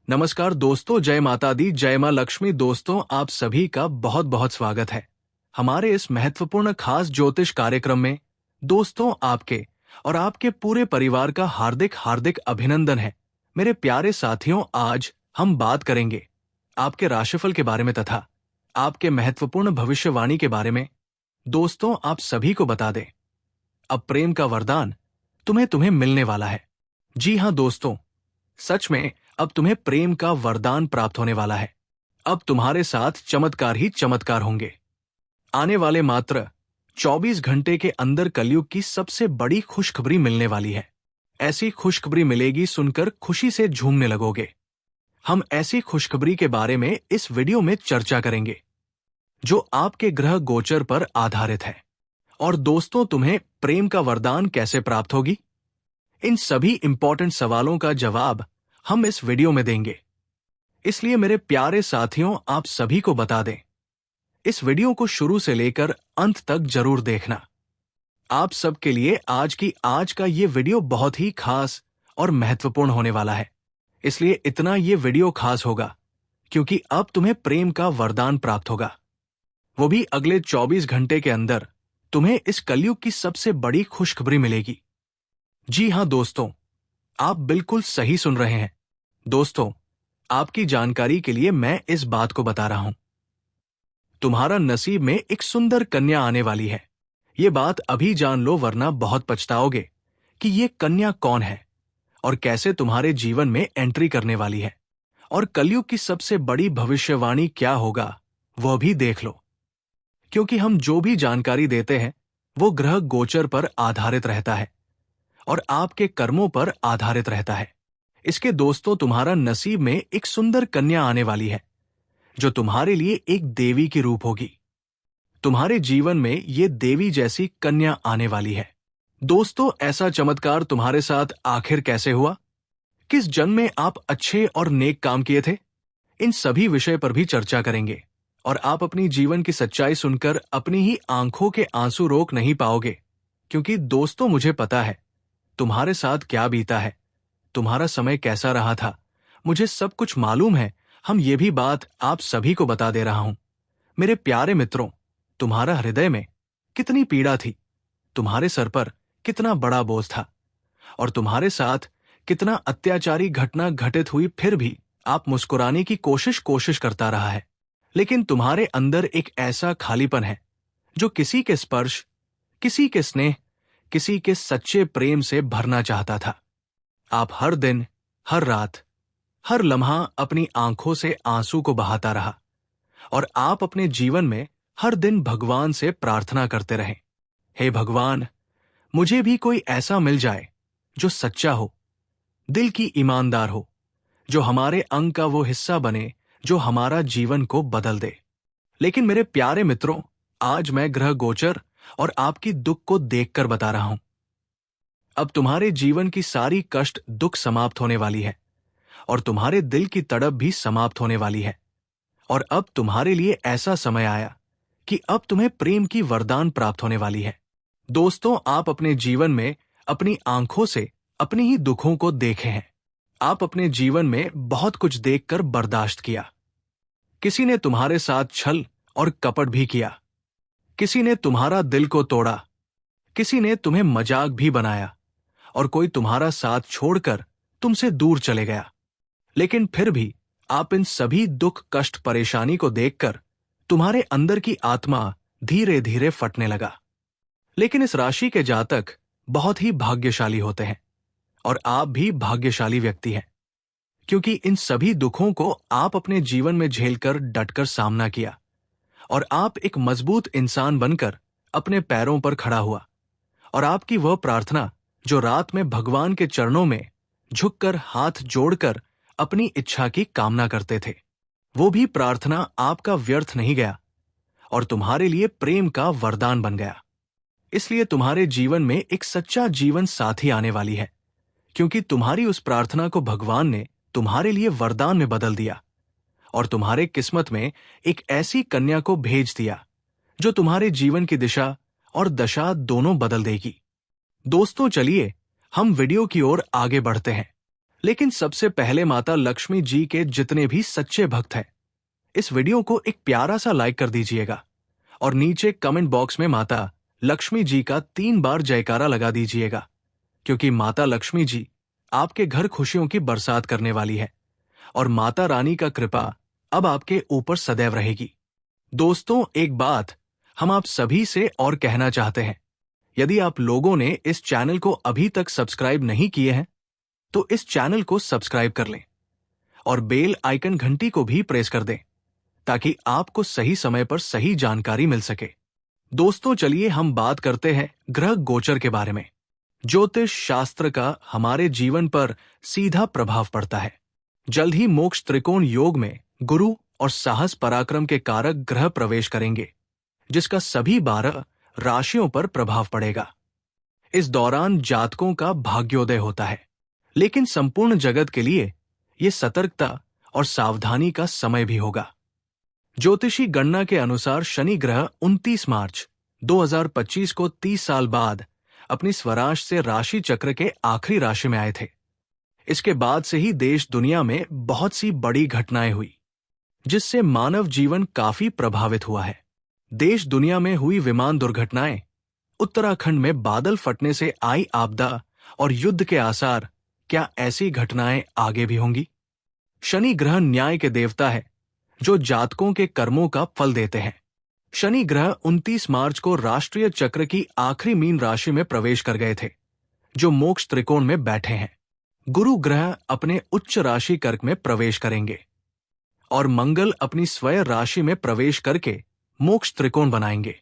नमस्कार दोस्तों, जय माता दी, जय माँ लक्ष्मी। दोस्तों, आप सभी का बहुत बहुत स्वागत है हमारे इस महत्वपूर्ण खास ज्योतिष कार्यक्रम में। दोस्तों, आपके और आपके पूरे परिवार का हार्दिक हार्दिक अभिनंदन है। मेरे प्यारे साथियों, आज हम बात करेंगे आपके राशिफल के बारे में तथा आपके महत्वपूर्ण भविष्यवाणी के बारे में। दोस्तों, आप सभी को बता दें, अब प्रेम का वरदान तुम्हें तुम्हें मिलने वाला है। जी हाँ दोस्तों, सच में अब तुम्हें प्रेम का वरदान प्राप्त होने वाला है। अब तुम्हारे साथ चमत्कार ही चमत्कार होंगे। आने वाले मात्र 24 घंटे के अंदर कलयुग की सबसे बड़ी खुशखबरी मिलने वाली है। ऐसी खुशखबरी मिलेगी, सुनकर खुशी से झूमने लगोगे। हम ऐसी खुशखबरी के बारे में इस वीडियो में चर्चा करेंगे जो आपके ग्रह गोचर पर आधारित है। और दोस्तों, तुम्हें प्रेम का वरदान कैसे प्राप्त होगी, इन सभी इंपॉर्टेंट सवालों का जवाब हम इस वीडियो में देंगे। इसलिए मेरे प्यारे साथियों, आप सभी को बता दें, इस वीडियो को शुरू से लेकर अंत तक जरूर देखना। आप सबके लिए आज का ये वीडियो बहुत ही खास और महत्वपूर्ण होने वाला है। इसलिए इतना ये वीडियो खास होगा क्योंकि अब तुम्हें प्रेम का वरदान प्राप्त होगा, वो भी अगले 24 घंटे के अंदर। तुम्हें इस कलयुग की सबसे बड़ी खुशखबरी मिलेगी। जी हां दोस्तों, आप बिल्कुल सही सुन रहे हैं। दोस्तों, आपकी जानकारी के लिए मैं इस बात को बता रहा हूं, तुम्हारा नसीब में एक सुंदर कन्या आने वाली है। ये बात अभी जान लो, वरना बहुत पछताओगे कि ये कन्या कौन है और कैसे तुम्हारे जीवन में एंट्री करने वाली है। और कलयुग की सबसे बड़ी भविष्यवाणी क्या होगा वह भी देख लो, क्योंकि हम जो भी जानकारी देते हैं वो ग्रह गोचर पर आधारित रहता है और आपके कर्मों पर आधारित रहता है। इसके दोस्तों, तुम्हारा नसीब में एक सुंदर कन्या आने वाली है जो तुम्हारे लिए एक देवी की रूप होगी। तुम्हारे जीवन में ये देवी जैसी कन्या आने वाली है। दोस्तों, ऐसा चमत्कार तुम्हारे साथ आखिर कैसे हुआ, किस जन्म में आप अच्छे और नेक काम किए थे, इन सभी विषय पर भी चर्चा करेंगे। और आप अपनी जीवन की सच्चाई सुनकर अपनी ही आंखों के आंसू रोक नहीं पाओगे, क्योंकि दोस्तों, मुझे पता है तुम्हारे साथ क्या बीता है, तुम्हारा समय कैसा रहा था। मुझे सब कुछ मालूम है। हम ये भी बात आप सभी को बता दे रहा हूं। मेरे प्यारे मित्रों, तुम्हारा हृदय में कितनी पीड़ा थी, तुम्हारे सर पर कितना बड़ा बोझ था और तुम्हारे साथ कितना अत्याचारी घटना घटित हुई, फिर भी आप मुस्कुराने की कोशिश करता रहा है। लेकिन तुम्हारे अंदर एक ऐसा खालीपन है जो किसी के स्पर्श, किसी के स्नेह, किसी के सच्चे प्रेम से भरना चाहता था। आप हर दिन, हर रात, हर लम्हा अपनी आंखों से आंसू को बहाता रहा और आप अपने जीवन में हर दिन भगवान से प्रार्थना करते रहे, हे भगवान, मुझे भी कोई ऐसा मिल जाए जो सच्चा हो, दिल की ईमानदार हो, जो हमारे अंग का वो हिस्सा बने जो हमारा जीवन को बदल दे। लेकिन मेरे प्यारे मित्रों, आज मैं ग्रह गोचर और आपकी दुख को देखकर बता रहा हूं, अब तुम्हारे जीवन की सारी कष्ट दुख समाप्त होने वाली है और तुम्हारे दिल की तड़प भी समाप्त होने वाली है। और अब तुम्हारे लिए ऐसा समय आया कि अब तुम्हें प्रेम की वरदान प्राप्त होने वाली है। दोस्तों, आप अपने जीवन में अपनी आंखों से अपने ही दुखों को देखे हैं। आप अपने जीवन में बहुत कुछ देखकर बर्दाश्त किया। किसी ने तुम्हारे साथ छल और कपट भी किया, किसी ने तुम्हारा दिल को तोड़ा, किसी ने तुम्हें मजाक भी बनाया और कोई तुम्हारा साथ छोड़कर तुमसे दूर चले गया। लेकिन फिर भी आप इन सभी दुख, कष्ट, परेशानी को देखकर तुम्हारे अंदर की आत्मा धीरे धीरे फटने लगा। लेकिन इस राशि के जातक बहुत ही भाग्यशाली होते हैं और आप भी भाग्यशाली व्यक्ति हैं, क्योंकि इन सभी दुखों को आप अपने जीवन में झेलकर डटकर सामना किया और आप एक मजबूत इंसान बनकर अपने पैरों पर खड़ा हुआ। और आपकी वह प्रार्थना जो रात में भगवान के चरणों में झुककर हाथ जोड़कर अपनी इच्छा की कामना करते थे, वो भी प्रार्थना आपका व्यर्थ नहीं गया और तुम्हारे लिए प्रेम का वरदान बन गया। इसलिए तुम्हारे जीवन में एक सच्चा जीवन साथी आने वाली है, क्योंकि तुम्हारी उस प्रार्थना को भगवान ने तुम्हारे लिए वरदान में बदल दिया और तुम्हारे किस्मत में एक ऐसी कन्या को भेज दिया जो तुम्हारे जीवन की दिशा और दशा दोनों बदल देगी। दोस्तों, चलिए हम वीडियो की ओर आगे बढ़ते हैं। लेकिन सबसे पहले माता लक्ष्मी जी के जितने भी सच्चे भक्त हैं, इस वीडियो को एक प्यारा सा लाइक कर दीजिएगा और नीचे कमेंट बॉक्स में माता लक्ष्मी जी का 3 बार जयकारा लगा दीजिएगा, क्योंकि माता लक्ष्मी जी आपके घर खुशियों की बरसात करने वाली है और माता रानी का कृपा अब आपके ऊपर सदैव रहेगी। दोस्तों, एक बात हम आप सभी से और कहना चाहते हैं, यदि आप लोगों ने इस चैनल को अभी तक सब्सक्राइब नहीं किए हैं तो इस चैनल को सब्सक्राइब कर लें और बेल आइकन घंटी को भी प्रेस कर दें ताकि आपको सही समय पर सही जानकारी मिल सके। दोस्तों, चलिए हम बात करते हैं ग्रह गोचर के बारे में। ज्योतिष शास्त्र का हमारे जीवन पर सीधा प्रभाव पड़ता है। जल्द ही मोक्ष त्रिकोण योग में गुरु और साहस पराक्रम के कारक ग्रह प्रवेश करेंगे, जिसका सभी 12 राशियों पर प्रभाव पड़ेगा। इस दौरान जातकों का भाग्योदय होता है, लेकिन संपूर्ण जगत के लिए यह सतर्कता और सावधानी का समय भी होगा। ज्योतिषी गणना के अनुसार शनि ग्रह 29 मार्च 2025 को 30 साल बाद अपनी स्वराश से राशि चक्र के आखिरी राशि में आए थे। इसके बाद से ही देश दुनिया में बहुत सी बड़ी घटनाएं हुई, जिससे मानव जीवन काफी प्रभावित हुआ है। देश दुनिया में हुई विमान दुर्घटनाएं, उत्तराखंड में बादल फटने से आई आपदा और युद्ध के आसार, क्या ऐसी घटनाएं आगे भी होंगी? शनि ग्रह न्याय के देवता है, जो जातकों के कर्मों का फल देते हैं। शनि ग्रह 29 मार्च को राष्ट्रीय चक्र की आखिरी मीन राशि में प्रवेश कर गए थे, जो मोक्ष त्रिकोण में बैठे हैं। गुरु ग्रह अपने उच्च राशि कर्क में प्रवेश करेंगे और मंगल अपनी स्वयं राशि में प्रवेश करके मोक्ष त्रिकोण बनाएंगे।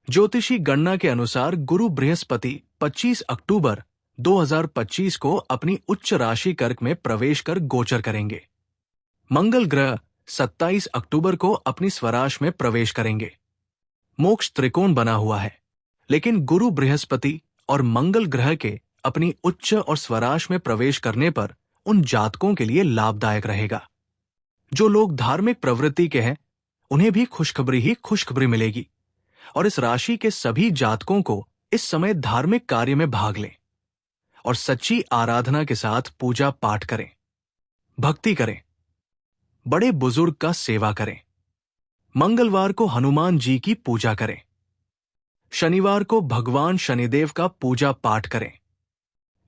ज्योतिषी गणना के अनुसार गुरु बृहस्पति 25 अक्टूबर 2025 को अपनी उच्च राशि कर्क में प्रवेश कर गोचर करेंगे। मंगल ग्रह 27 अक्टूबर को अपनी स्वराश में प्रवेश करेंगे। मोक्ष त्रिकोण बना हुआ है, लेकिन गुरु बृहस्पति और मंगल ग्रह के अपनी उच्च और स्वराश में प्रवेश करने पर उन जातकों के लिए लाभदायक रहेगा। जो लोग धार्मिक प्रवृत्ति के हैं, उन्हें भी खुशखबरी ही खुशखबरी मिलेगी और इस राशि के सभी जातकों को इस समय धार्मिक कार्य में भाग लें और सच्ची आराधना के साथ पूजा पाठ करें, भक्ति करें, बड़े बुजुर्ग का सेवा करें। मंगलवार को हनुमान जी की पूजा करें। शनिवार को भगवान शनिदेव का पूजा पाठ करें।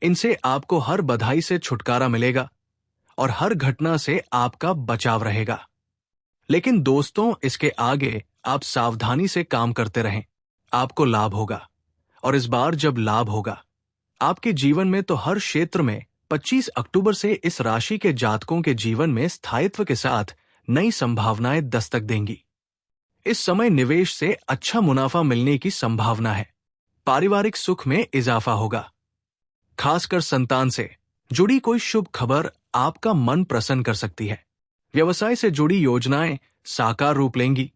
इनसे आपको हर बधाई से छुटकारा मिलेगा और हर घटना से आपका बचाव रहेगा। लेकिन दोस्तों, इसके आगे आप सावधानी से काम करते रहें, आपको लाभ होगा। और इस बार जब लाभ होगा आपके जीवन में, तो हर क्षेत्र में 25 अक्टूबर से इस राशि के जातकों के जीवन में स्थायित्व के साथ नई संभावनाएं दस्तक देंगी। इस समय निवेश से अच्छा मुनाफा मिलने की संभावना है। पारिवारिक सुख में इजाफा होगा। खासकर संतान से जुड़ी कोई शुभ खबर आपका मन प्रसन्न कर सकती है। व्यवसाय से जुड़ी योजनाएं साकार रूप लेंगी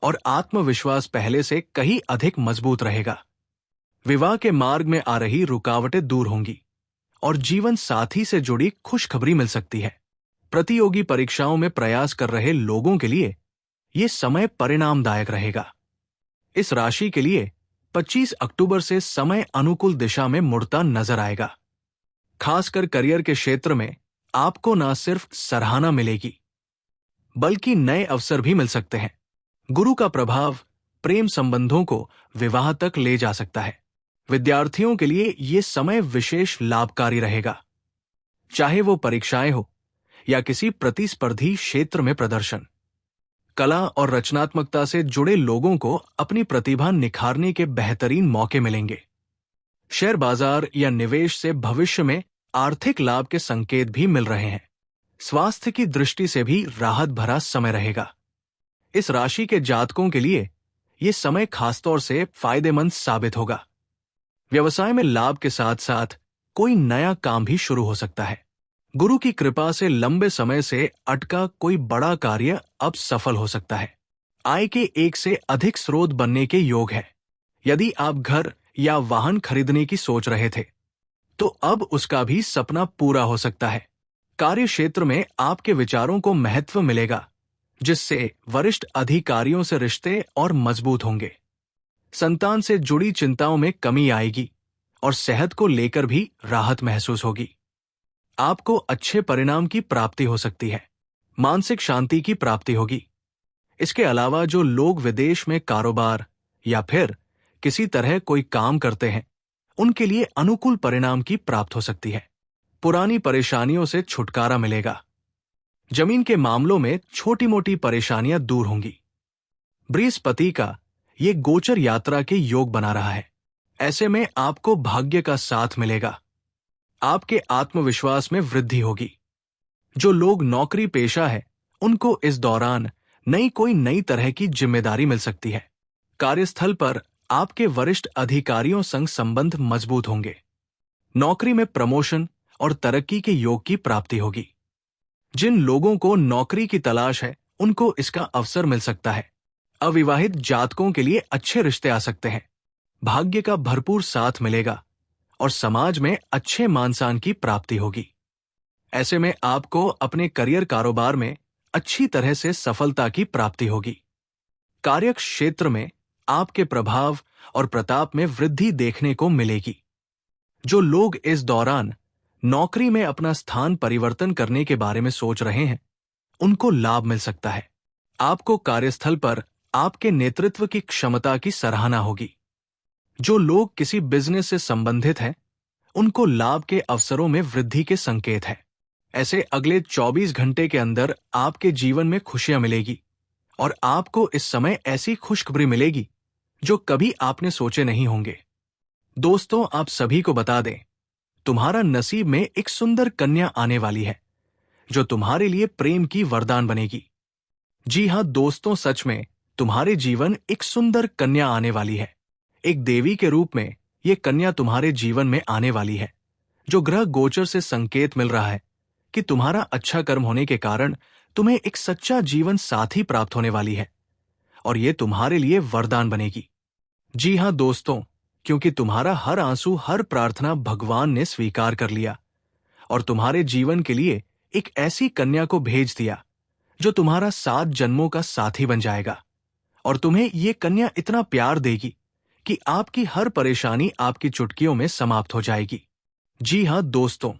और आत्मविश्वास पहले से कहीं अधिक मजबूत रहेगा। विवाह के मार्ग में आ रही रुकावटें दूर होंगी और जीवन साथी से जुड़ी खुशखबरी मिल सकती है। प्रतियोगी परीक्षाओं में प्रयास कर रहे लोगों के लिए यह समय परिणामदायक रहेगा। इस राशि के लिए 25 अक्टूबर से समय अनुकूल दिशा में मुड़ता नजर आएगा। खासकर करियर के क्षेत्र में आपको न सिर्फ सराहना मिलेगी, बल्कि नए अवसर भी मिल सकते हैं। गुरु का प्रभाव प्रेम संबंधों को विवाह तक ले जा सकता है। विद्यार्थियों के लिए यह समय विशेष लाभकारी रहेगा, चाहे वो परीक्षाएं हो या किसी प्रतिस्पर्धी क्षेत्र में प्रदर्शन। कला और रचनात्मकता से जुड़े लोगों को अपनी प्रतिभा निखारने के बेहतरीन मौके मिलेंगे। शेयर बाजार या निवेश से भविष्य में आर्थिक लाभ के संकेत भी मिल रहे हैं। स्वास्थ्य की दृष्टि से भी राहत भरा समय रहेगा। इस राशि के जातकों के लिए यह समय खासतौर से फायदेमंद साबित होगा। व्यवसाय में लाभ के साथ साथ कोई नया काम भी शुरू हो सकता है। गुरु की कृपा से लंबे समय से अटका कोई बड़ा कार्य अब सफल हो सकता है। आय के एक से अधिक स्रोत बनने के योग है। यदि आप घर या वाहन खरीदने की सोच रहे थे, तो अब उसका भी सपना पूरा हो सकता है। कार्य क्षेत्र में आपके विचारों को महत्व मिलेगा, जिससे वरिष्ठ अधिकारियों से रिश्ते और मजबूत होंगे। संतान से जुड़ी चिंताओं में कमी आएगी और सेहत को लेकर भी राहत महसूस होगी। आपको अच्छे परिणाम की प्राप्ति हो सकती है। मानसिक शांति की प्राप्ति होगी। इसके अलावा जो लोग विदेश में कारोबार या फिर किसी तरह कोई काम करते हैं, उनके लिए अनुकूल परिणाम की प्राप्त हो सकती है। पुरानी परेशानियों से छुटकारा मिलेगा। जमीन के मामलों में छोटी मोटी परेशानियां दूर होंगी। बृहस्पति का ये गोचर यात्रा के योग बना रहा है। ऐसे में आपको भाग्य का साथ मिलेगा। आपके आत्मविश्वास में वृद्धि होगी। जो लोग नौकरी पेशा है, उनको इस दौरान कोई नई तरह की जिम्मेदारी मिल सकती है। कार्यस्थल पर आपके वरिष्ठ अधिकारियों संग संबंध मजबूत होंगे। नौकरी में प्रमोशन और तरक्की के योग की प्राप्ति होगी। जिन लोगों को नौकरी की तलाश है, उनको इसका अवसर मिल सकता है। अविवाहित जातकों के लिए अच्छे रिश्ते आ सकते हैं। भाग्य का भरपूर साथ मिलेगा और समाज में अच्छे मान-सम्मान की प्राप्ति होगी। ऐसे में आपको अपने करियर कारोबार में अच्छी तरह से सफलता की प्राप्ति होगी। कार्य क्षेत्र में आपके प्रभाव और प्रताप में वृद्धि देखने को मिलेगी। जो लोग इस दौरान नौकरी में अपना स्थान परिवर्तन करने के बारे में सोच रहे हैं, उनको लाभ मिल सकता है। आपको कार्यस्थल पर आपके नेतृत्व की क्षमता की सराहना होगी। जो लोग किसी बिजनेस से संबंधित हैं, उनको लाभ के अवसरों में वृद्धि के संकेत है। ऐसे अगले 24 घंटे के अंदर आपके जीवन में खुशियां मिलेगी और आपको इस समय ऐसी खुशखबरी मिलेगी जो कभी आपने सोचे नहीं होंगे। दोस्तों, आप सभी को बता दें, तुम्हारा नसीब में एक सुंदर कन्या आने वाली है, जो तुम्हारे लिए प्रेम की वरदान बनेगी। जी हां दोस्तों, सच में तुम्हारे जीवन एक सुंदर कन्या आने वाली है। एक देवी के रूप में यह कन्या तुम्हारे जीवन में आने वाली है। जो ग्रह गोचर से संकेत मिल रहा है कि तुम्हारा अच्छा कर्म होने के कारण तुम्हें एक सच्चा जीवन साथी प्राप्त होने वाली है और यह तुम्हारे लिए वरदान बनेगी। जी हां दोस्तों, क्योंकि तुम्हारा हर आंसू, हर प्रार्थना भगवान ने स्वीकार कर लिया और तुम्हारे जीवन के लिए एक ऐसी कन्या को भेज दिया जो तुम्हारा 7 जन्मों का साथी बन जाएगा और तुम्हें ये कन्या इतना प्यार देगी कि आपकी हर परेशानी आपकी चुटकियों में समाप्त हो जाएगी। जी हां दोस्तों,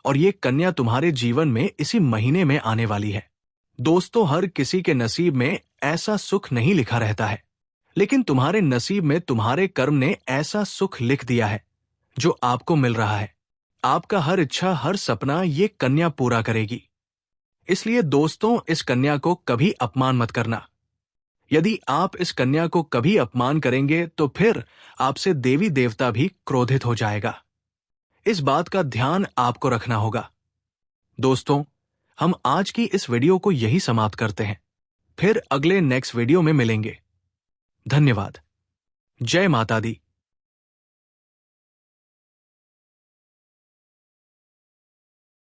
और ये कन्या तुम्हारे जीवन में इसी महीने में आने वाली है। दोस्तों, हर किसी के नसीब में ऐसा सुख नहीं लिखा रहता है, लेकिन तुम्हारे नसीब में तुम्हारे कर्म ने ऐसा सुख लिख दिया है जो आपको मिल रहा है। आपका हर इच्छा, हर सपना ये कन्या पूरा करेगी। इसलिए दोस्तों, इस कन्या को कभी अपमान मत करना। यदि आप इस कन्या को कभी अपमान करेंगे तो फिर आपसे देवी देवता भी क्रोधित हो जाएगा। इस बात का ध्यान आपको रखना होगा। दोस्तों, हम आज की इस वीडियो को यही समाप्त करते हैं। फिर अगले नेक्स्ट वीडियो में मिलेंगे। धन्यवाद। जय माता दी।